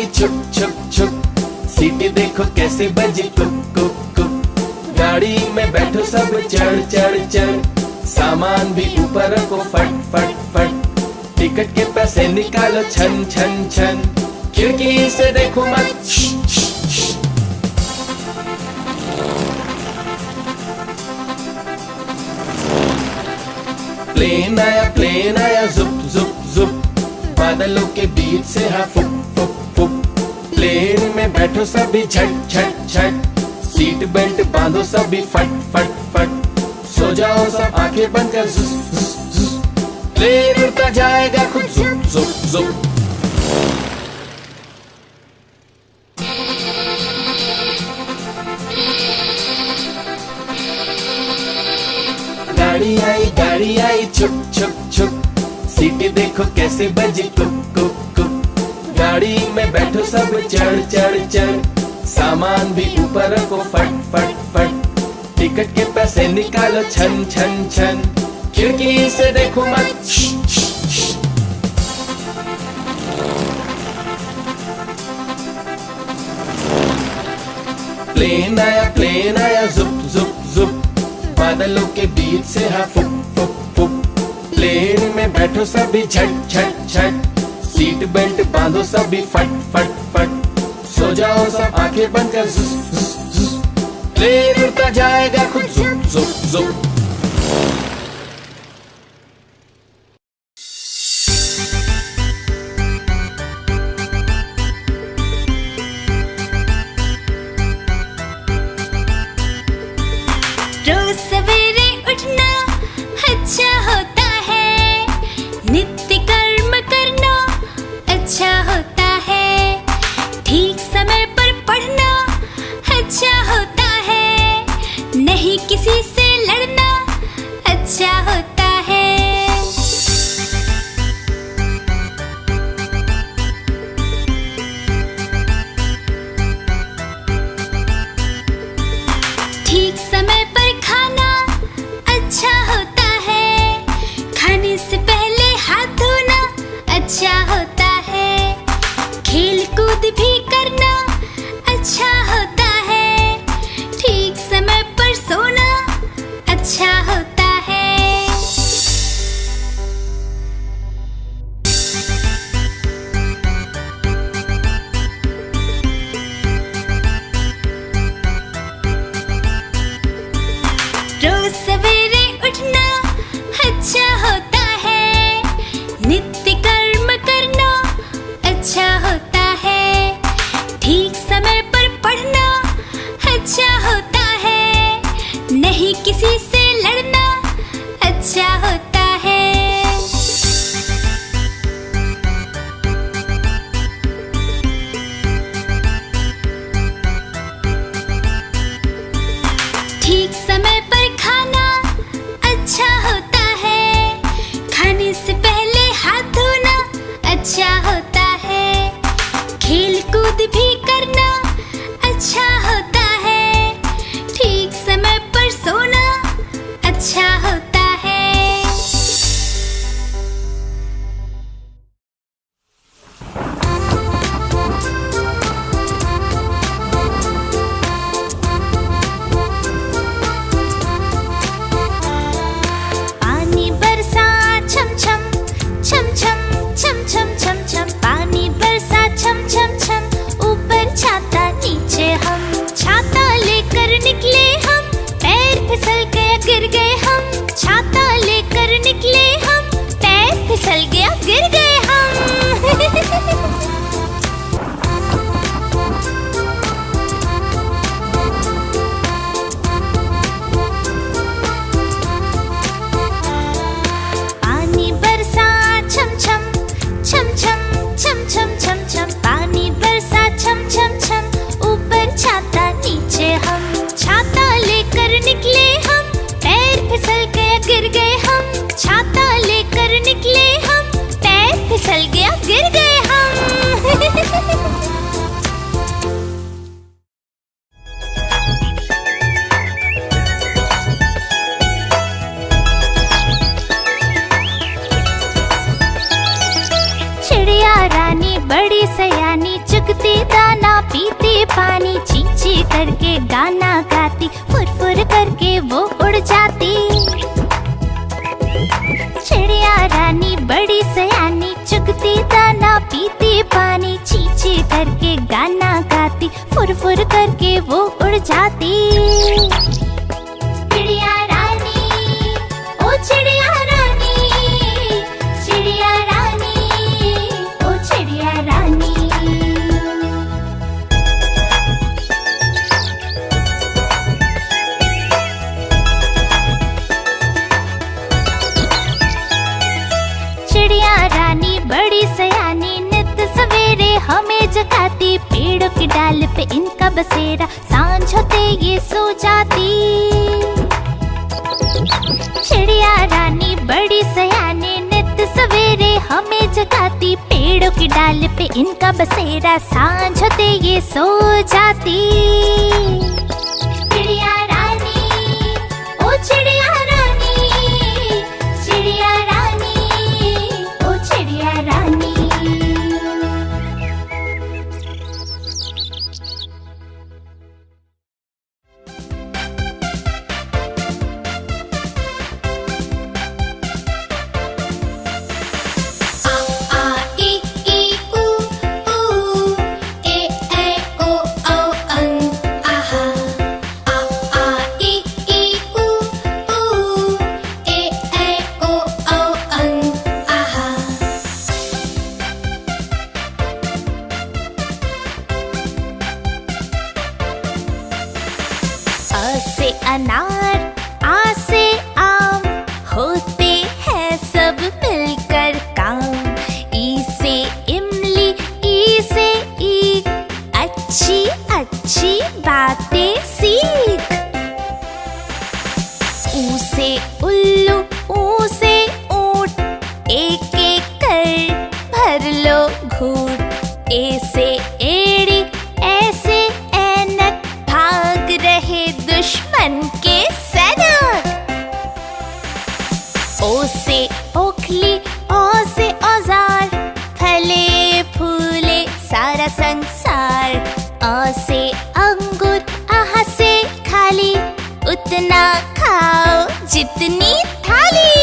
छुप छुप छुप, सीटी देखो कैसे बजी कुक कुक कुक। गाड़ी में बैठो सब चढ़ चढ़ चढ़, सामान भी ऊपर रखो फट फट फट। टिकट के पैसे निकालो छन छन छन, खिड़की से देखो मत श्श, श्श, श्श। प्लेन आया जुप जुप जुप, बादलों के बीच से हाँ फुक फुक फुक। प्लेन में बैठो सभी झट झट झट, सीट बेल्ट बांधो सभी फट फट फट। सो जाओ सब आंखें बंद कर जुस जुस जुस, प्लेन उड़ता जाएगा खुद जुप जुप जुप। गाड़ी आई छुप छुप छुप, सीटी देखो कैसे बजी कुक कुक कुक। गाड़ी में बैठो सब चढ़ चढ़ चढ़, सामान भी ऊपर रखो फट फट फट। टिकट के पैसे निकालो छन छन छन, खिड़की से देखो मत श्श, श्श, श्श। प्लेन आया जुप जुप जुप, बादलों के बीच से हाँ फुक फुक फुक। प्लेन में बैठो सभी झट झट झट, सीट बेल्ट बांधो सभी फट फट फट। सो जाओ सब आंखें बंद कर जुस जुस जुस, प्लेन उड़ता जाएगा खुद जुप जुप जुप। रोज सवेरे उठना अच्छा होता है, नित्य कर्म करना अच्छा होता है। ठीक समय पर पढ़ना अच्छा होता है, नहीं किसी से लड़ना अच्छा होता है। ठीक समय पर खाना अच्छा होता है, खाने से पहले हाथ धोना अच्छा होता है। खेल कूद भी करना अच्छा होता है, ठीक समय पर सोना अच्छा होता है। रोज सवेरे उठना अच्छा होता है, नित्य कर्म करना अच्छा होता है। ठीक समय पर पढ़ना अच्छा होता है, नहीं किसी से लड़ना अच्छा होता है। ठीक समय पर खाना अच्छा होता है, खाने से पहले हाथ धोना अच्छा होता है। खेल कूद भी करना अच्छा होता है, ठीक समय पर सोना अच्छा होता है। पानी बरसा छम छम छम छम छम छम छम छम, पानी बरसा छम छम छम, ऊपर छाता नीचे हम। छाता लेकर निकले हम, पैर फिसल गया गिर गए हम। छाता लेकर निकले हम, पैर फिसल गया गिर गए हम। पानी बरसा छम छम छम छम छम छम छम छम, पानी बरसा छम छम छम, ऊपर छाता नीचे हम। छाता लेकर निकले हम, पैर फिसल गया गिर गए हम। छाता लेकर निकले हम, पैर फिसल गया गिर गए हम। चिड़िया रानी बड़ी सयानी, चुगती दाना पीती पानी, ची ची करके गाना गाती, फुर फुर करके वो उड़ जाती। चिड़िया रानी बड़ी सयानी, चुगती दाना पीती पानी, ची ची करके गाना गाती, फुर फुर करके वो उड़ जाती। चिड़िया रानी, ओ चिड़िया रानी, चिड़िया रानी, ओ चिड़िया रानी। चिड़िया रानी बड़ी सयानी, नित सवेरे हमें जगाती, पेड़ों की डाल पे इनका बसेरा, सांझ होते ये सो जाती। चिड़िया रानी बड़ी सयानी, नित सवेरे हमें जगाती, पेड़ों की डाल पे इनका बसेरा, सांझ होते ये सो जाती। चिड़िया रानी, ओ चिड़िया रानी, चिड़िया रानी, ओ चिड़िया रानी। अ से अनार, आ से आम, होते हैं सब मिलकर काम। ई से इमली, ई से ईख, अच्छी अच्छी बातें सीख। ऊ से उल्लू, ऊ से ऊंट, एक एक कर भर लो घूंट। ए से एड़ी, ऐसे ऐनक, भाग रहे दुश्मन के सैनिक। ओ से ओखली, औ से औजार, फले फूले सारा संसार। अ से अंगूर, आह से खाली, उतना खाओ जितनी थाली।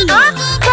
Doggy,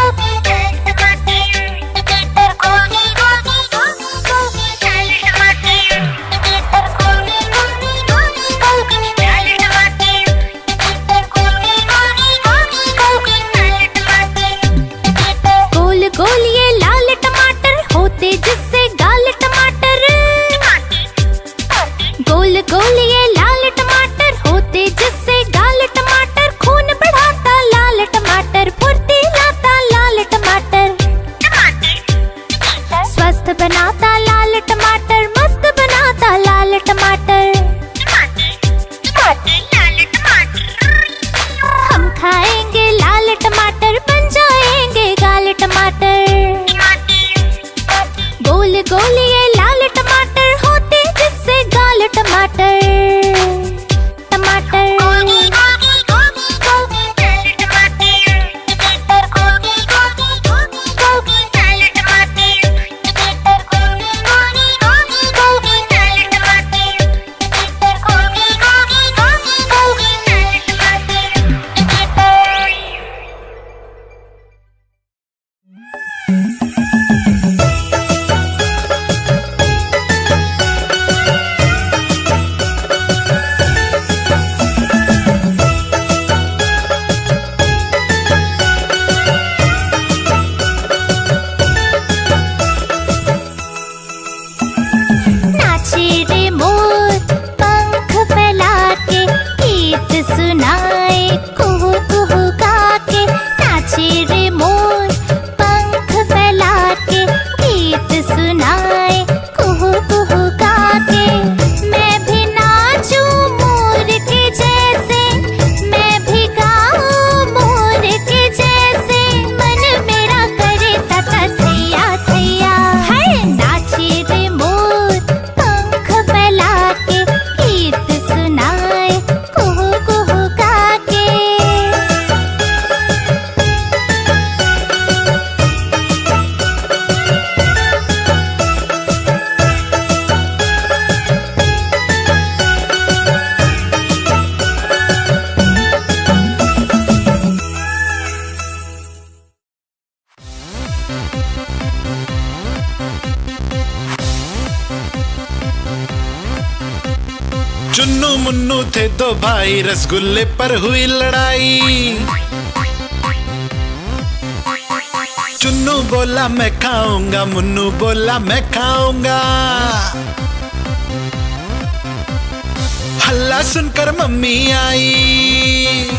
चुन्नू मुन्नू थे दो भाई, रसगुल्ले पर हुई लड़ाई। चुन्नू बोला मैं खाऊंगा, मुन्नू बोला मैं खाऊंगा। हल्ला सुनकर मम्मी आई,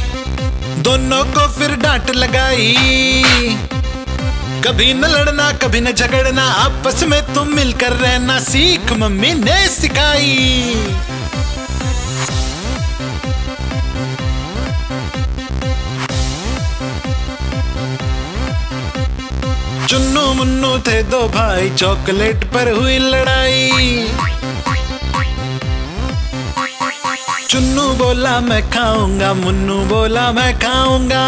दोनों को फिर डांट लगाई। कभी न लड़ना कभी न झगड़ना, आपस में तुम मिलकर रहना सीख मम्मी ने सिखाई। चुन्नू मुन्नू थे दो भाई, चॉकलेट पर हुई लड़ाई। चुन्नू बोला मैं खाऊंगा, मुन्नू बोला मैं खाऊंगा।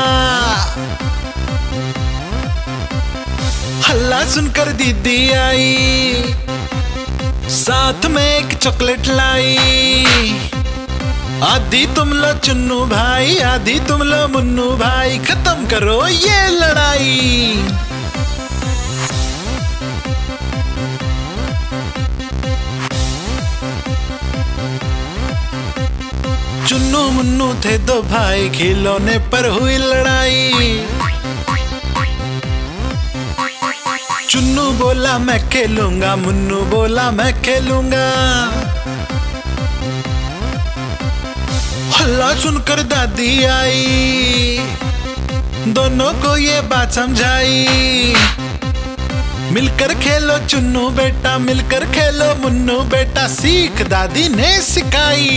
हल्ला सुनकर दीदी आई, साथ में एक चॉकलेट लाई। आधी तुम लो चुन्नू भाई, आधी तुम लो मुन्नू भाई, खत्म करो ये लड़ाई। चुन्नू मुन्नू थे दो भाई, खिलौने पर हुई लड़ाई। चुन्नू बोला मैं खेलूंगा, मुन्नू बोला मैं खेलूंगा। हल्ला सुनकर दादी आई, दोनों को ये बात समझाई। मिलकर खेलो चुन्नू बेटा, मिलकर खेलो मुन्नू बेटा, सीख दादी ने सिखाई।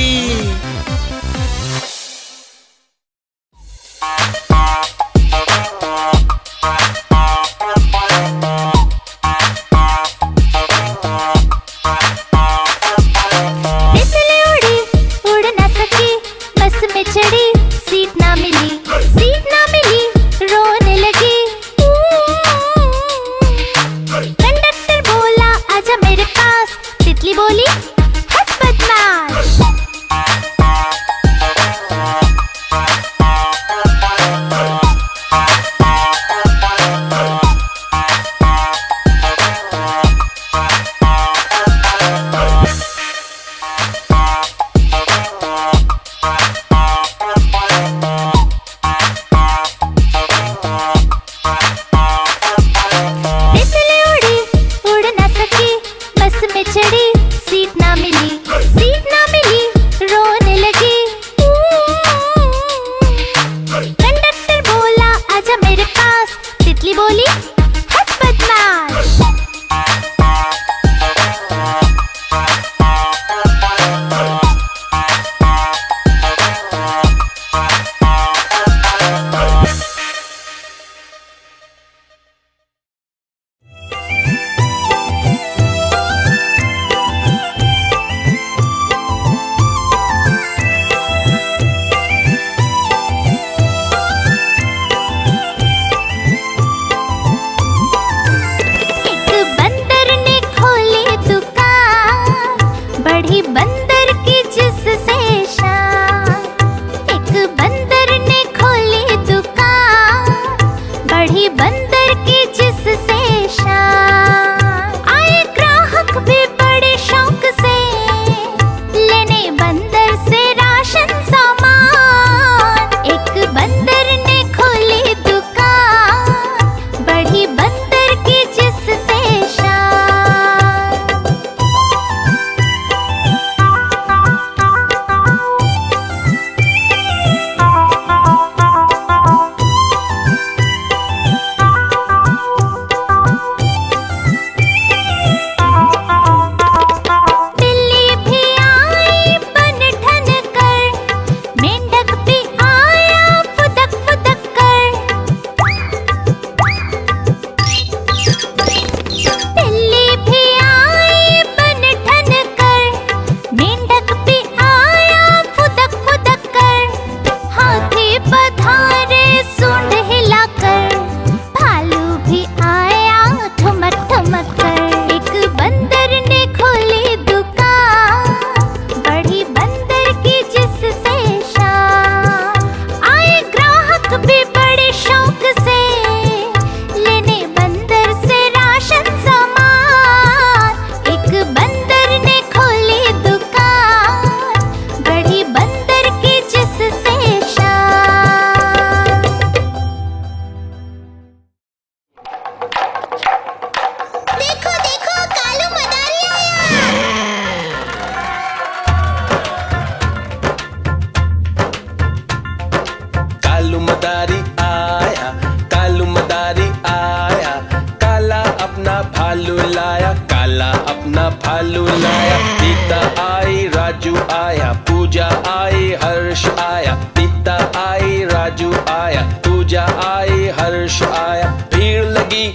अपना भालू लाया, काला अपना भालू लाया। सीता आई, राजू आया, पूजा आई, हर्ष आया। सीता आई, राजू आया, पूजा आई, हर्ष आया। भीड़ लगी,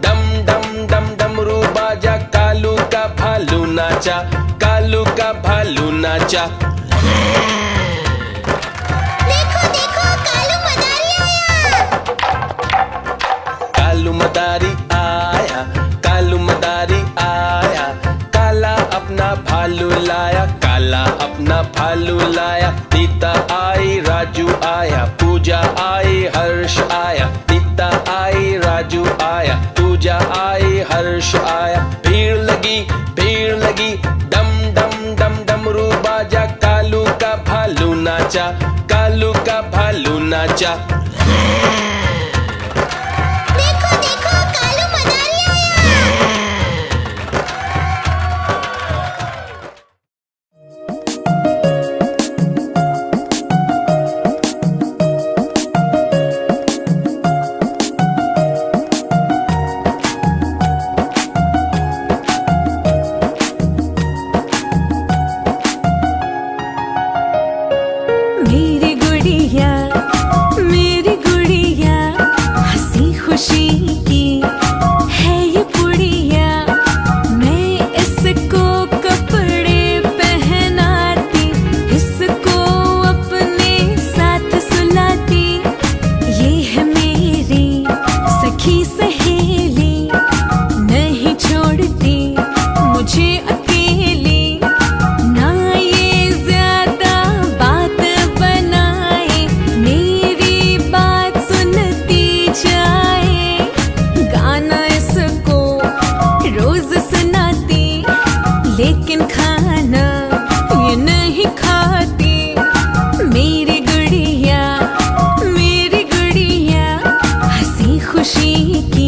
डम डम डम डमरू बाजा। कालू का भालू नाचा, कालू का भालू नाचा। देखो देखो कालू मदारी आया। कालू मदारी आया, कालू मदारी आया। काला अपना भालू लाया, काला अपना भालू लाया। सीता आई, राजू आया, पूजा आई, हर्ष आया। सीता आई, राजू आया, पूजा आई, हर्ष आया। भीड़ लगी, डम डम डम डमरू बाजा। कालू का भालू नाचा, कालू का भालू नाचा। देखो देखो कालू मदारी आया। मेरी गुड़िया हंसी खुशी की है ये पुड़िया। मैं इसको कपड़े पहनाती, इसको अपने साथ सुलाती। ये है मेरी सखी सहेली, नहीं छोड़ती मुझे अकेली। ना ये ज्यादा बात बनाए, मेरी बात सुनती जाए। गाना इसको रोज सुनाती, लेकिन खाना ये नहीं खाती। मेरी गुड़िया हंसी खुशी की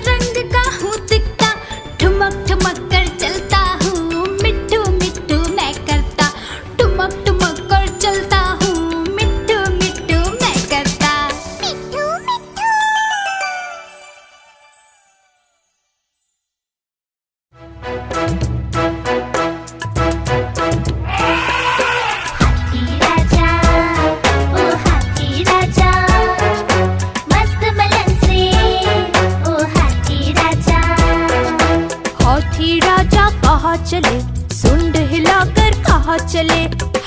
रंग का हूँ दिखता, ठुमक ठुमक कर चलता हूँ, मिट्ठू मिट्ठू मैं करता, ठुमक ठुमक कर चलता हूँ, मिट्ठू मिट्ठू मैं करता, मिट्ठू मिट्ठू। हाथी राजा, ओ हाथी राजा, मस्त मलन से, ओ हाथी राजा। हाथी राजा कहाँ चले, सुंड हिलाकर कहाँ चले,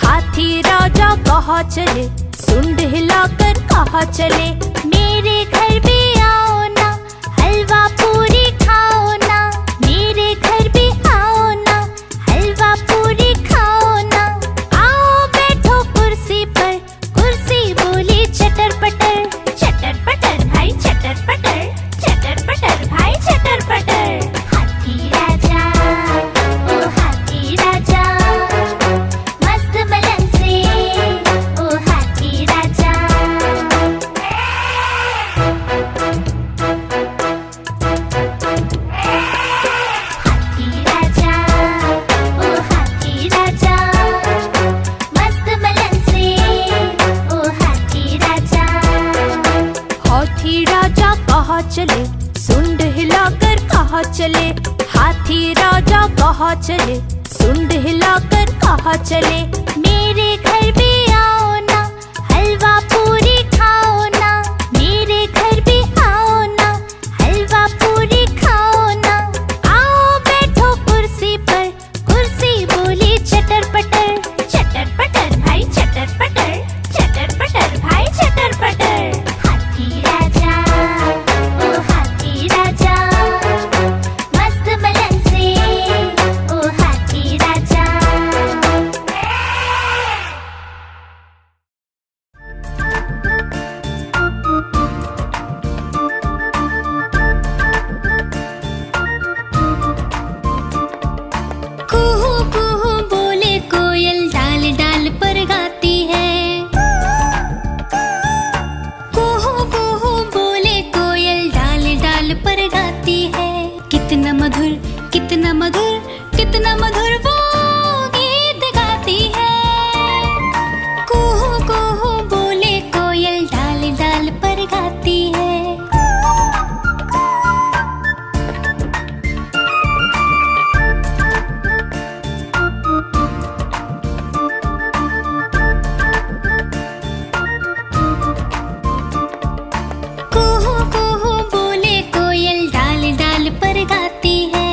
हाथी राजा कहाँ चले, सुंड हिलाकर कहाँ चले। मेरे घर भी आओ ना, हलवा पूरी खाओ ना, मेरे घर भी आओ ना, हलवा पूरी खाओ ना। आओ बैठो कुर्सी पर, कुर्सी बोली चटर पटर भाई चटर पटर भाई चटर पटर। हाथी राजा, ओ हाथी राजा, मस्त मलन से, ओ हाथी राजा। हाथी राजा, ओ हाथी राजा, मस्त मलन से, ओ हाथी राजा। हाथी राजा कहाँ चले, सुंड हिलाकर कहाँ चले, हाथी राजा कहाँ चले, सुंड हिलाकर कहाँ चले। मेरे घर भी आओ ना, हलवा पूरी खाओ ना, मेरे घर भी आओ ना, हलवा पूरी खाओ ना। आओ बैठो कुर्सी पर, कुर्सी बोली चटर पटर भाई चटर पटर भाई चटर पटर। हाथी राजा, ओ हाथी राजा, मस्त मलन से, ओ हाथी राजा। कुहू कुहू बोले कोयल, डाल डाल पर गाती है। कुहू कुहू बोले कोयल, डाल डाल पर गाती है। कितना मधुर कितना मधुर कितना मधुर वो गीत गाती है। कुहू कुहू बोले कोयल, डाल डाल पर गाती है। कुहू कुहू बोले कोयल, डाल डाल पर गाती है।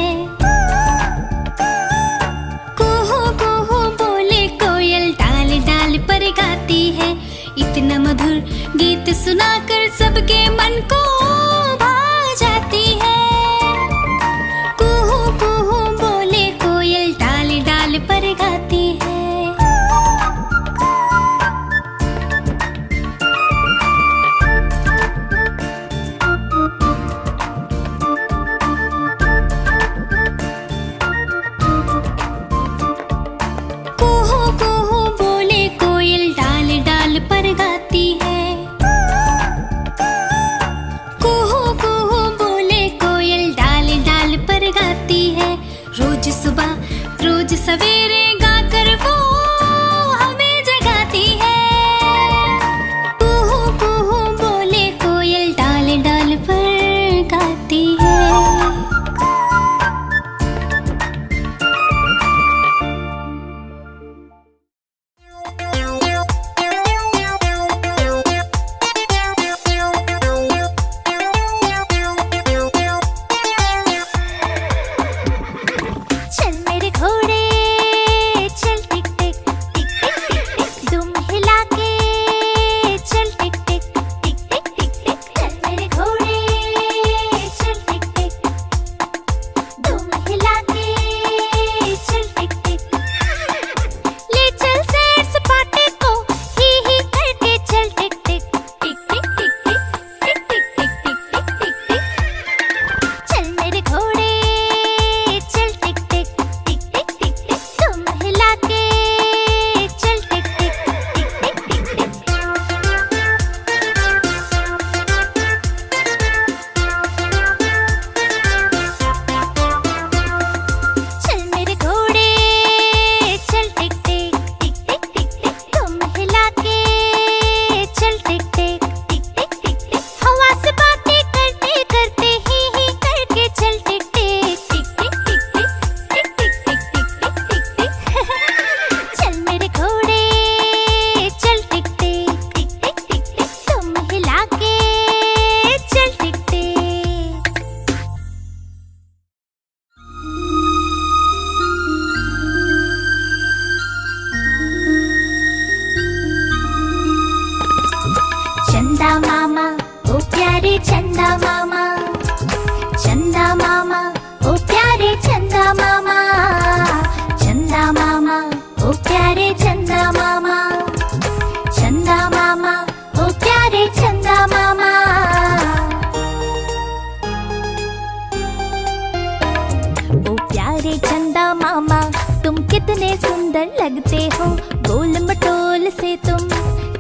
प्यारे चंदा मामा तुम कितने सुंदर लगते हो, गोल मटोल से तुम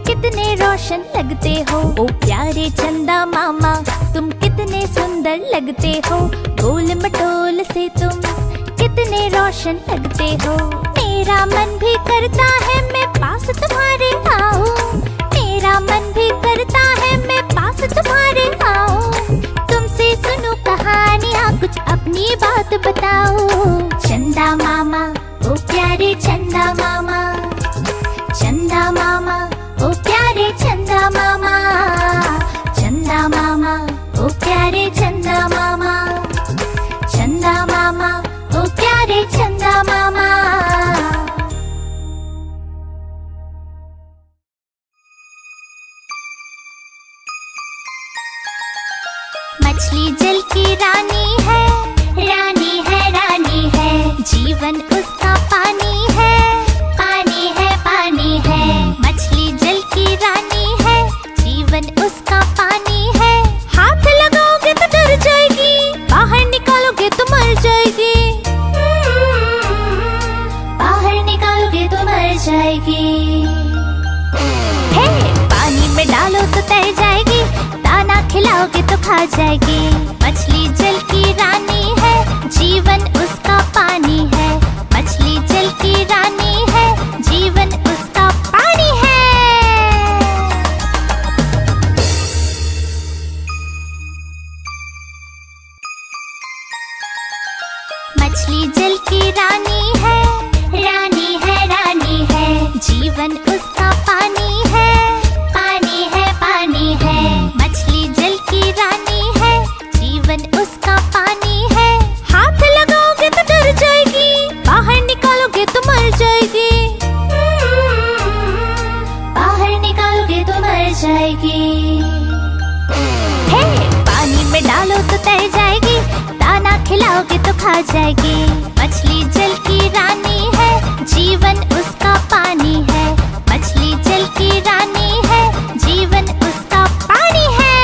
कितने रोशन लगते हो। ओ प्यारे चंदा मामा तुम कितने सुंदर लगते हो, गोल मटोल से तुम कितने रोशन लगते हो। मेरा मन भी करता है मैं पास तुम्हारे आऊं, मेरा मन भी करता है मैं पास तुम्हारे आऊं। तुमसे सुनूं कहानियाँ कुछ अपनी बात बताओ। चंदा मामा ओ प्यारे चंदा मामा, चंदा मामा ओ प्यारे चंदा मामा, चंदा मामा ओ प्यारे चंदा मामा, चंदा मामा ओ प्यारे चंदा मामा। मछली जल की रानी है, रानी है, रानी है, जीवन उसका पानी है, पानी है, पानी है। मछली जल की रानी है, जीवन उसका पानी है। हाथ लगाओगे तो डर जाएगी, बाहर निकालोगे तो मर जाएगी, बाहर निकालोगे तो मर जाएगी। हे पानी में डालो तो तैर जाएगी, दाना खिलाओगे तो खा जाएगी। मछली जल की रानी है, जीवन उसका पानी है, मछली जल की रानी है, जीवन उसका पानी है। मछली जल की रानी है, रानी है, रानी है, जीवन उसका पानी है, पानी है, पानी है। मछली जल की रानी है, जीवन उसका पानी है। हाथ लगाओगे तो डर जाएगी, बाहर निकालोगे तो मर जाएगी, बाहर निकालोगे तो मर जाएगी। हे पानी में डालो तो तैर जाएगी, दाना खिलाओगे तो खा जाएगी। मछली जल की रानी है, जीवन उसका पानी है, मछली जल की रानी है, जीवन उसका पानी है।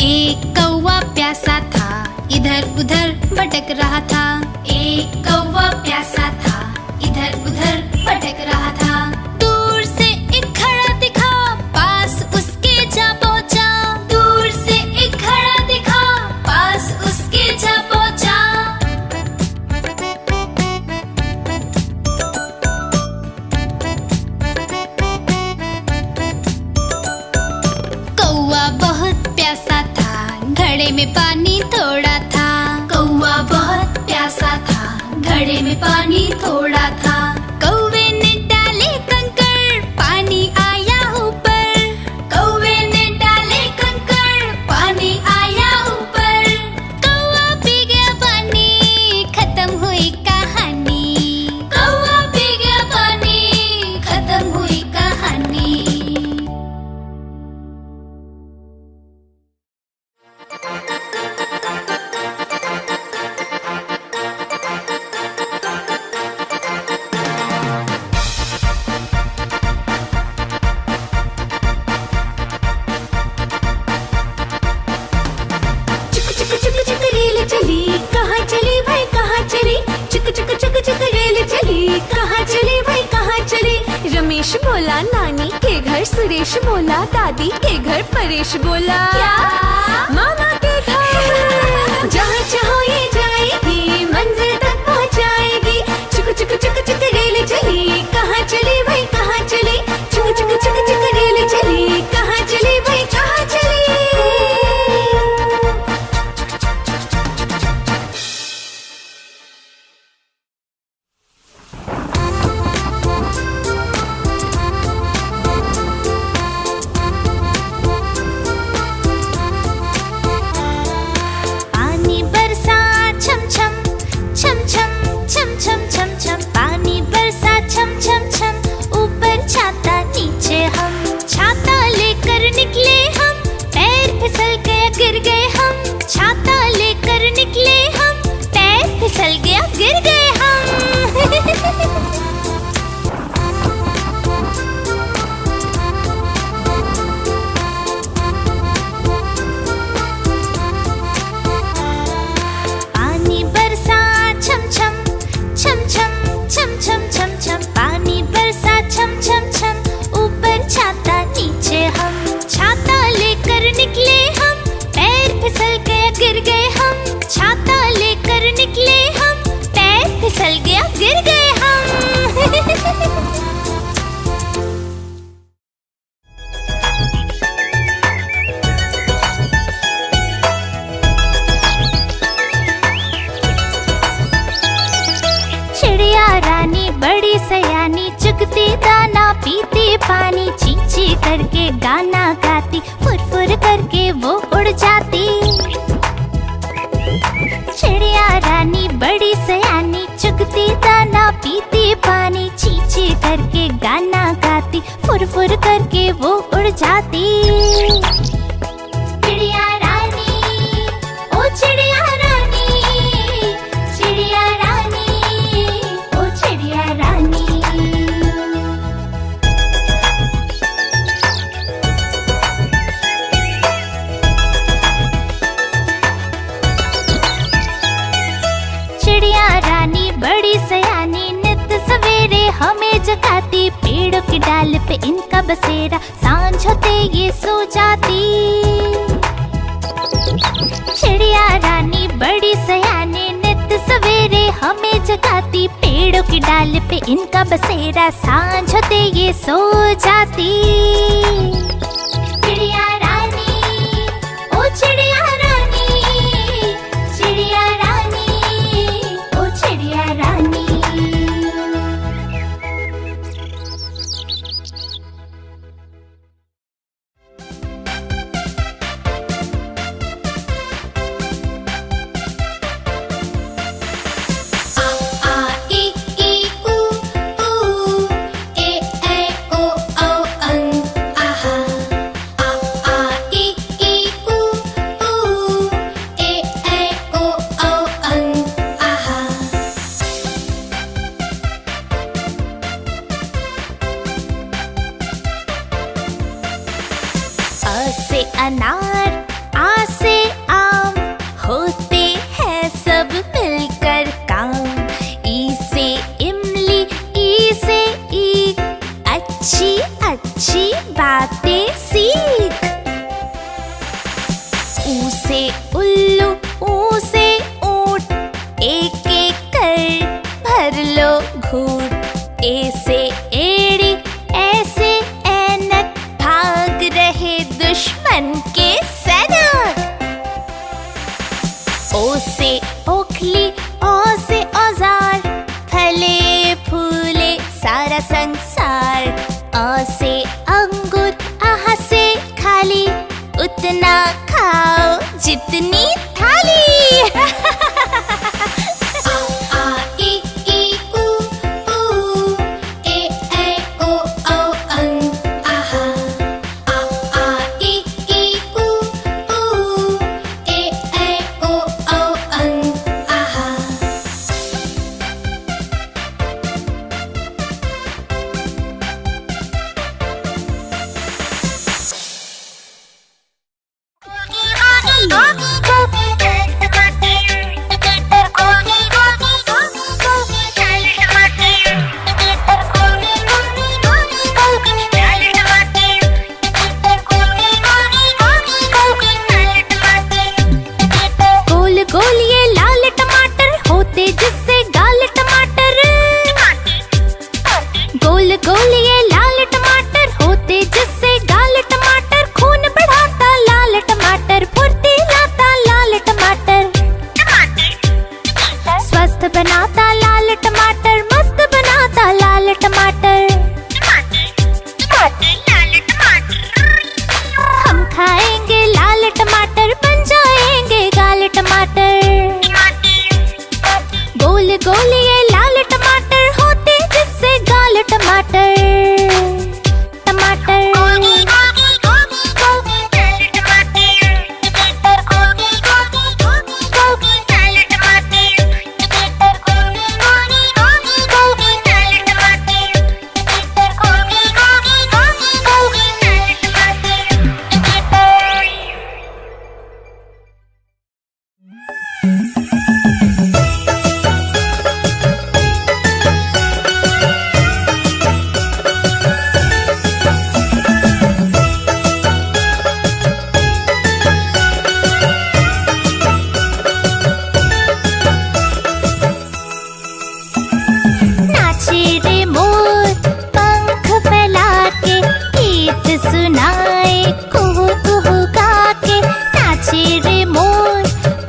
एक कौवा प्यासा था, इधर उधर भटक रहा था। एक कौवा प्यासा था, इधर उधर भटक रहा था। दूर से एक घड़ा दिखा, पास उसके जा पहुंचा। दूर से एक घड़ा दिखा, पास उसके जा पहुंचा। कौवा बहुत प्यासा था, घड़े में पानी थोड़ा था। कौवा बहुत प्यासा था, घड़े में पानी थोड़ा था। कौवे ने डाले कंकड़, पानी आया ऊपर। कौवे ने डाले कंकड़, पानी आया ऊपर। कौवा पी गया पानी, खत्म हुई कहानी। कौवा पी गया पानी, खत्म हुई कहानी। रमेश बोला नानी के घर, सुरेश बोला दादी के घर, परेश बोला मामा के घर। जहाँ चाहो ये जाएगी, मंजिल तक पहुँचाएगी। चुक चुक चुक चुक रेल चली, कहाँ चली भाई कहाँ चली। चुक चुक चुक चुक रेल चली, कहाँ चली भाई कहाँ चली। फिसल गया गिर गए हम। पानी बरसा छम छम छम छम छम छम छम छम, पानी बरसा छम छम छम, ऊपर छाता नीचे हम। छाता लेकर निकले हम, पैर फिसल गया गिर गए हम। छाता लेकर निकले हम, पैर फिसल गया गिर गए हम। चिड़िया रानी बड़ी सयानी, चुगती दाना पीती पानी, चींची करके गाना गाती, फुर करके वो उड़ जाती। चिड़िया रानी बड़ी सयानी, चुगती दाना पीती पानी, चींची करके गाना गाती, फुर करके वो उड़ जाती। चिड़िया रानी, ओ चिड़िया रानी, चिड़िया रानी, ओ चिड़िया रानी। चिड़िया रानी बड़ी सयानी, नित सवेरे हमें जगाती, पेड़ों की डाल पे इनका बसेरा, सांझ होते ये सो जाती। चिड़िया रानी बड़ी सयानी, नित सवेरे हमें जगाती, पेड़ों की डाल पे इनका बसेरा, सांझ होते ये सो जाती। चिड़िया रानी, ओ चिड़िया रानी, चिड़िया रानी, ओ चिड़िया रानी। अ से अनार, आ से आम, होते हैं सब मिलकर काम। ई से इमली, ई से ईख, अच्छी अच्छी बातें सीख। ऊ से उल्लू, ऊ से ऊंट, एक एक कर भर लो घूंट। ए से एड़ी, ऐसे ऐनक, भाग रहे दुश्मन के सैनिक। ओ से ओखली, औ से औजार, फले फूले सारा संसार। अ से अंगूर, आह से खाली, उतना खाओ जितनी थाली। नाचे रे मोर पंख फैला के गीत सुनाए कुहू कुहू गा के। नाचे रे मोर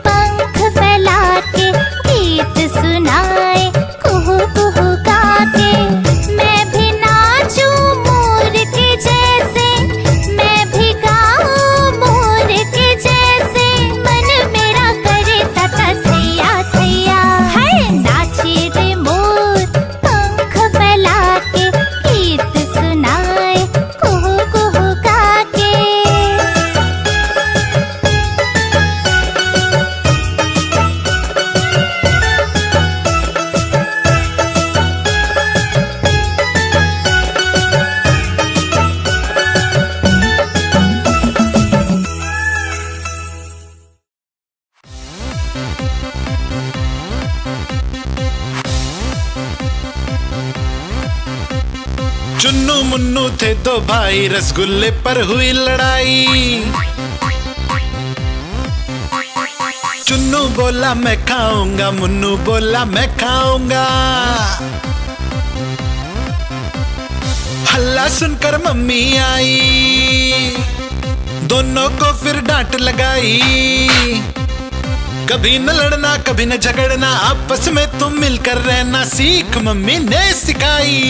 पंख फैला के गीत सुनाए कुहू कुहू गा के। मैं भी नाचूं मोर के जैसे, मैं भी गाऊं मोर के जैसे। मन मेरा करे तथा थैया थैया है। नाचे रे मोर पंख फैला के गीत सुनाए कुहू कुहू गा के। चुन्नू मुन्नू थे दो भाई, रसगुल्ले पर हुई लड़ाई। चुन्नू बोला मैं खाऊंगा, मुन्नू बोला मैं खाऊंगा। हल्ला सुनकर मम्मी आई, दोनों को फिर डांट लगाई। कभी न लड़ना कभी न झगड़ना, आपस में तुम मिलकर रहना सीख मम्मी ने सिखाई।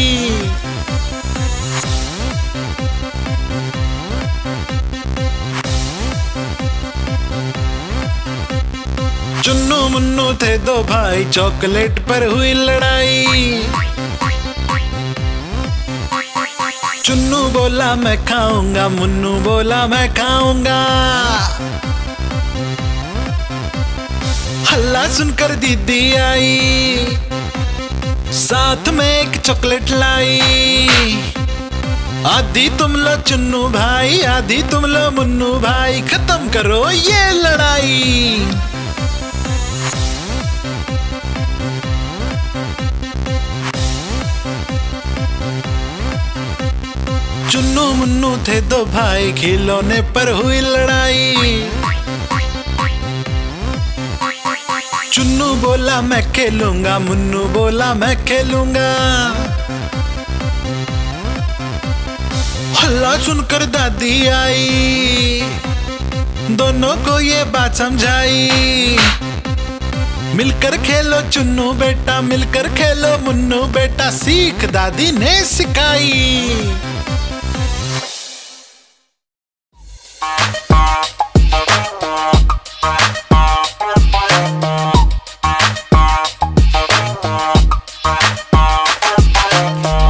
चुन्नू मुन्नू थे दो भाई, चॉकलेट पर हुई लड़ाई। चुन्नू बोला मैं खाऊंगा, मुन्नू बोला मैं खाऊंगा। हल्ला सुनकर दीदी आई, साथ में एक चॉकलेट लाई। आधी तुम लो चुन्नू भाई, आधी तुम लो मुन्नू भाई, खत्म करो ये लड़ाई। चुन्नू मुन्नू थे दो भाई, खिलौने पर हुई लड़ाई। चुन्नू बोला मैं खेलूंगा, मुन्नू बोला मैं खेलूंगा। हल्ला सुनकर दादी आई, दोनों को ये बात समझाई। मिलकर खेलो चुन्नू बेटा, मिलकर खेलो मुन्नू बेटा, सीख दादी ने सिखाई।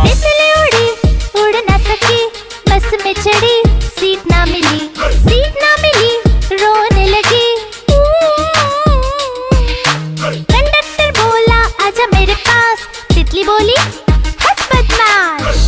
तितली उड़ी उड़ ना सकी, बस में चढ़ी सीट ना मिली, सीट ना मिली रोने लगी। कंडक्टर बोला आजा मेरे पास, तितली बोली हट बदमाश।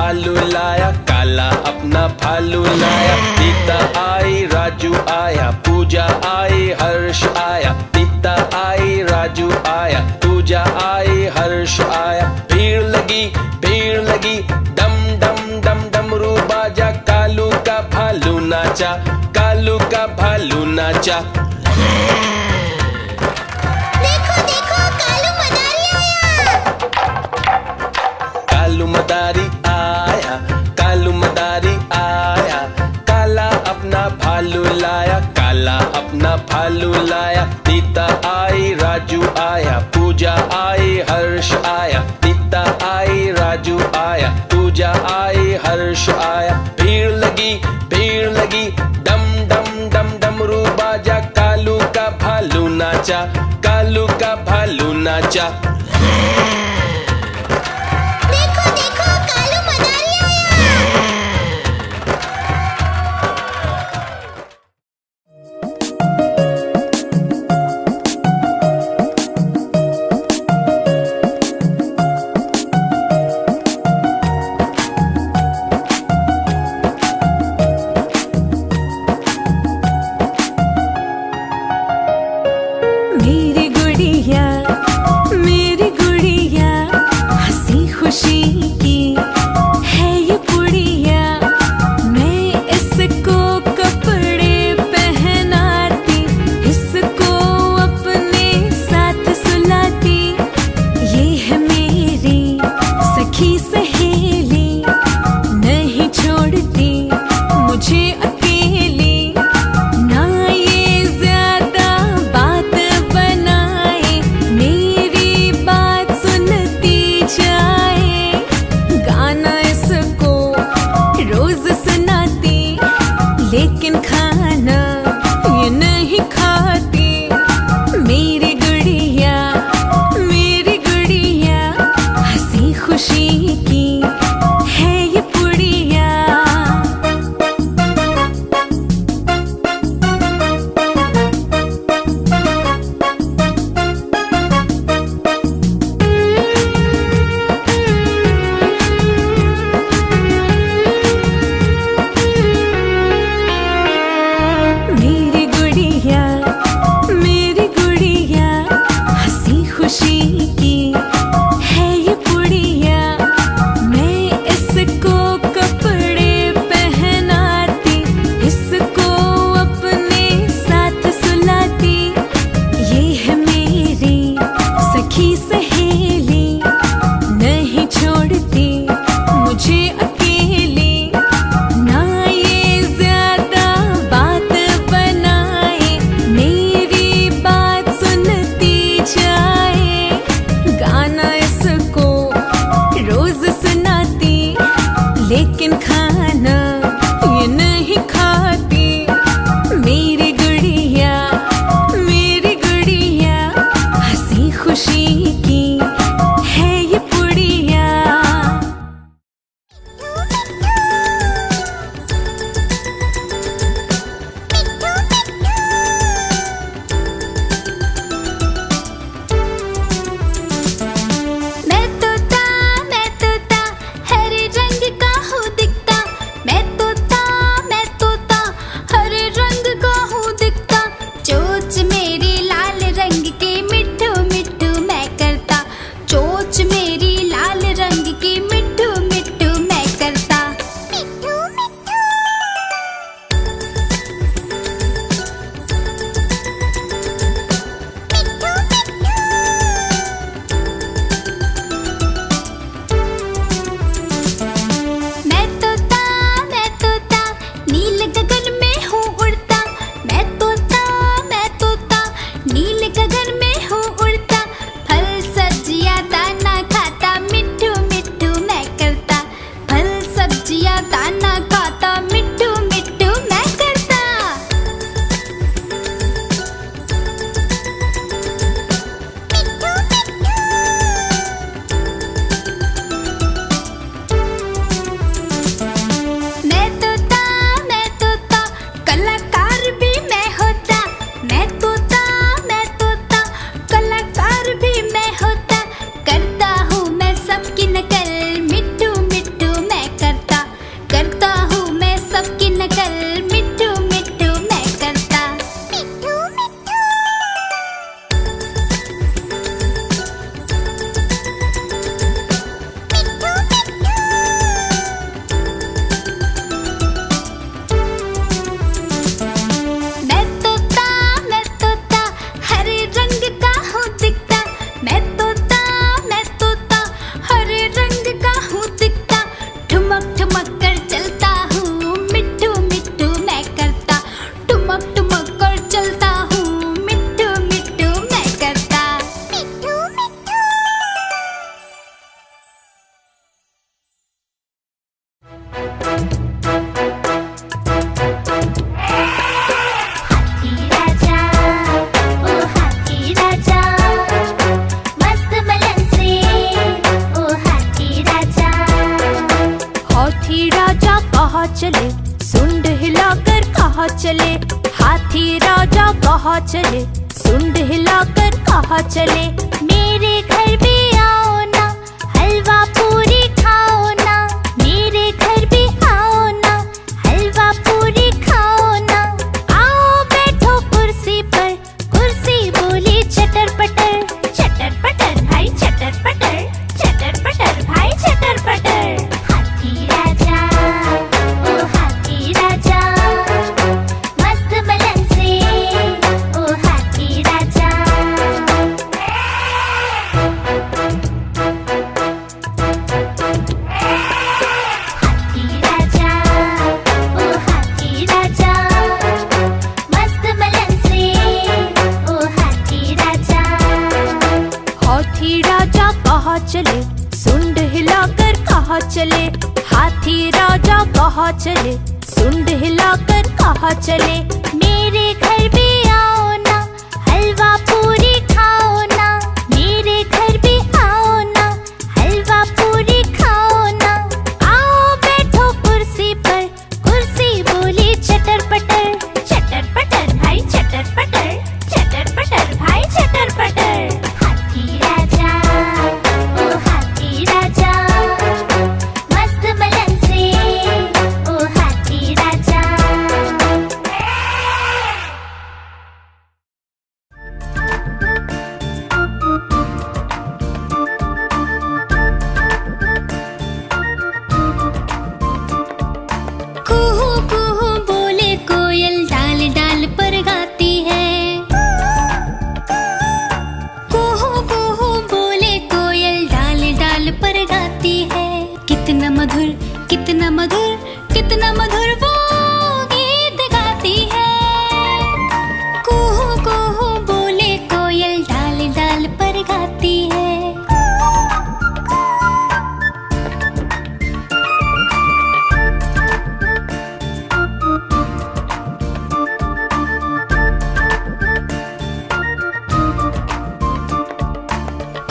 भालू लाया, काला अपना भालू लाया। सीता आई, राजू आया, पूजा आई, हर्ष आया। सीता आई, राजू आया, पूजा आई, हर्ष आया। भीड़ लगी, डम डम डम डमरू बाजा। कालू का भालू नाचा, कालू का भालू नाचा। देखो देखो कालू मदारी आया। कालू मदारी आया, कालू मदारी आया। काला अपना भालू लाया, काला अपना भालू लाया। सीता आई, राजू आया, पूजा आई, हर्ष आया। सीता आई, राजू आया, पूजा आई, हर्ष आया। भीड़ लगी, डम डम डम डमरू बाजा। कालू का भालू नाचा, कालू का भालू नाचा। देखो देखो कालू मदारी आया। मेरी गुड़िया हंसी खुशी की है ये पुड़िया। मैं इसको कपड़े पहनाती, इसको अपने साथ सुलाती। ये है मेरी सखी सहेली, नहीं छोड़ती मुझे अकेली। ना ये ज्यादा बात बनाए, मेरी बात सुनती जाए। कहाँ चले, सुंड हिलाकर कहाँ चले, हाथी राजा कहाँ चले, सुंड हिलाकर कहाँ चले। मेरे घर भी आओ ना, हलवा पूरी खाओ ना, मेरे घर भी आओ ना, हलवा पूरी खाओ ना। आओ बैठो कुर्सी पर, कुर्सी बोली चटर पटर भाई चटर पटर, चटर पटर भाई चटर पटर। हाथी राजा ओ हाथी राजा, मस्त मलन से ओ हाथी राजा। हाथी राजा ओ हाथी राजा, मस्त मलन से ओ हाथी राजा। हाथी राजा कहाँ चले, सुंड हिलाकर कहाँ चले, हाथी राजा कहाँ चले, सुंड हिलाकर कहाँ चले। मेरे घर भी आओ ना, हलवा पूरी खाओ ना, मेरे घर भी आओ ना, हलवा पूरी खाओ ना। आओ बैठो कुर्सी पर, कुर्सी बोली चटर पटर भाई चटर पटर भाई चटर पटर। हाथी राजा ओ हाथी राजा, मस्त मलन से ओ हाथी राजा। कुहू कुहू बोले कोयल, डाल डाल पर गाती है। कुहू कुहू बोले कोयल, डाल डाल पर गाती है। कितना मधुर कितना मधुर कितना मधुर वो गीत गाती है। कुहू कुहू बोले कोयल, डाल डाल पर गाती है।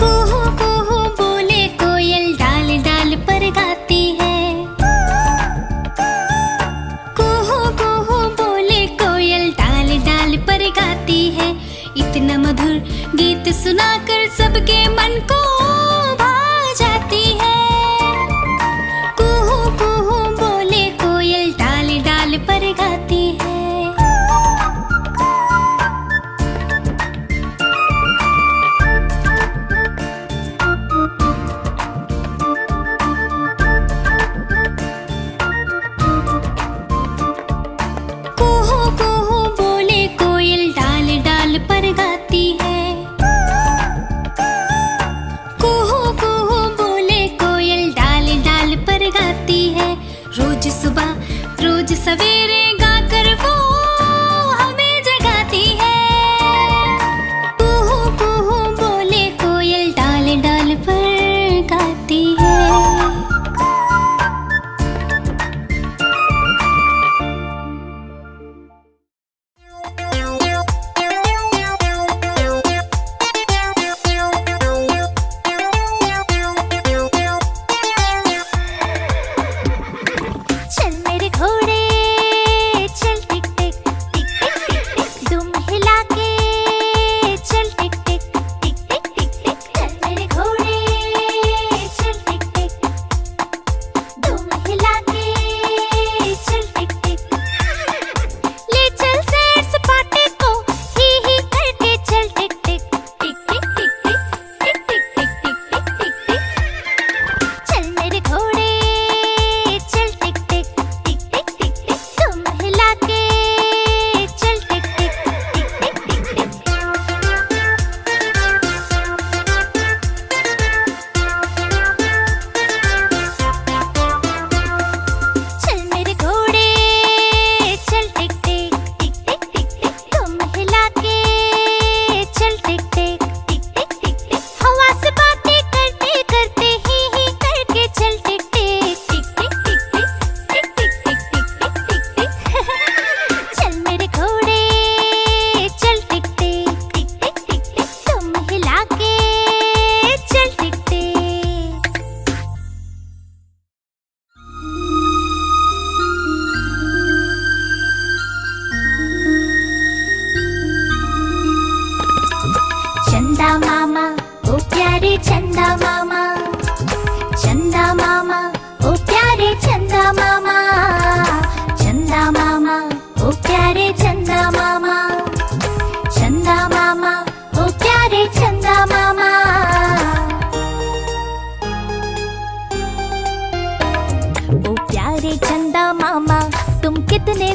कुहू कुहू बोले कोयल, डाल डाल पर गाती है।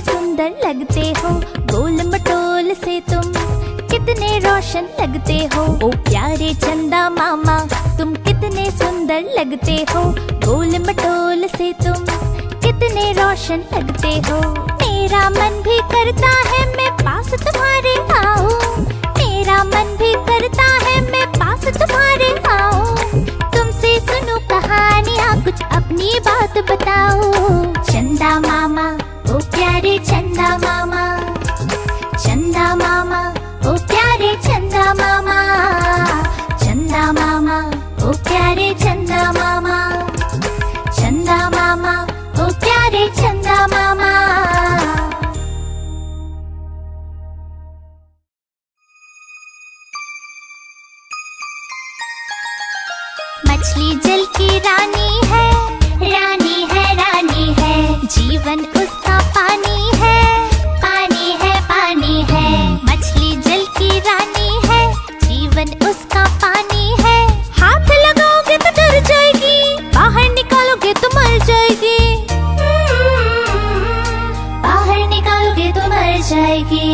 सुंदर लगते हो, गोल मटोल से तुम कितने रोशन लगते हो। ओ प्यारे चंदा मामा, तुम कितने सुंदर लगते हो, गोल मटोल से तुम कितने रोशन लगते हो। मेरा मन भी करता है मैं पास तुम्हारे आऊं, मेरा मन भी करता है मैं पास तुम्हारे आऊं। तुमसे सुनूं कहानियाँ, कुछ अपनी बात बताओ। चंदा मामा, ओ प्यारे चंदा मामा, चंदा मामा, ओ प्यारे चंदा मामा, चंदा मामा, ओ प्यारे चंदा मामा, चंदा मामा, ओ प्यारे चंदा मामा। मछली जल की रानी है, रानी है, रानी है, जीवन उसका पानी है, पानी है, पानी है। मछली जल की रानी है, जीवन उसका पानी है। हाथ लगाओगे तो डर जाएगी, बाहर निकालोगे तो मर जाएगी, बाहर निकालोगे तो मर जाएगी।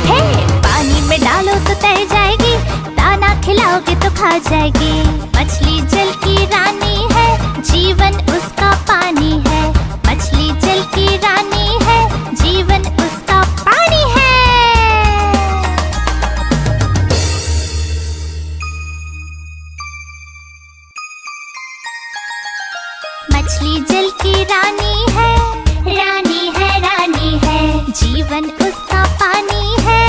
हे, पानी में डालो तो तैर जाएगी, दाना खिलाओगे तो खा जाएगी। मछली जल की रानी है, जीवन उसका पानी है, मछली जल की रानी है, जीवन उसका पानी है। मछली जल की रानी है, रानी है, रानी है, जीवन उसका पानी है,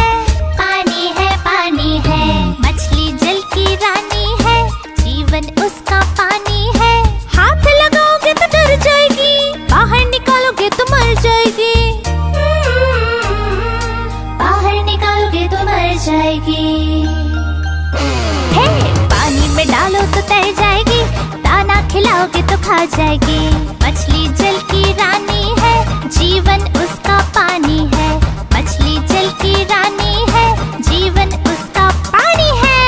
पानी है, पानी है। मछली जल की रानी है, जीवन उसका पानी है। हाथ लगाओगे तो डर जाएगी, बाहर निकालोगे तो मर जाएगी, बाहर निकालोगे तो मर जाएगी। हे, पानी में डालो तो तैर जाएगी, दाना खिलाओगे तो खा जाएगी। मछली जल की रानी है, जीवन उसका पानी है, मछली जल की रानी है, जीवन उसका पानी है।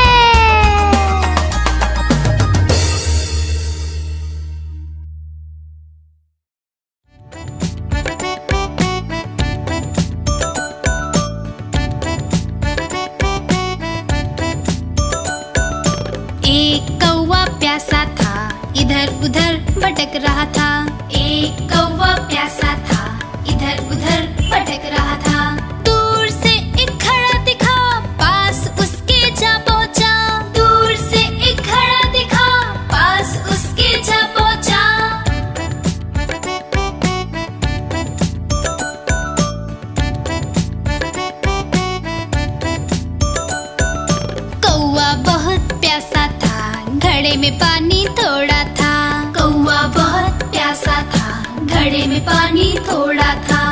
एक कौवा प्यासा था, इधर उधर भटक रहा था। एक कौवा प्यासा था, इधर उधर भटक रहा था। दूर से एक खड़ा दिखा, पास उसके जा पहुंचा। दूर से एक खड़ा दिखा, पास उसके जा पहुंचा। कौवा बहुत प्यासा था, घड़े में पानी थोड़ा था। कौवा बहुत प्यासा था, घड़े में पानी थोड़ा था।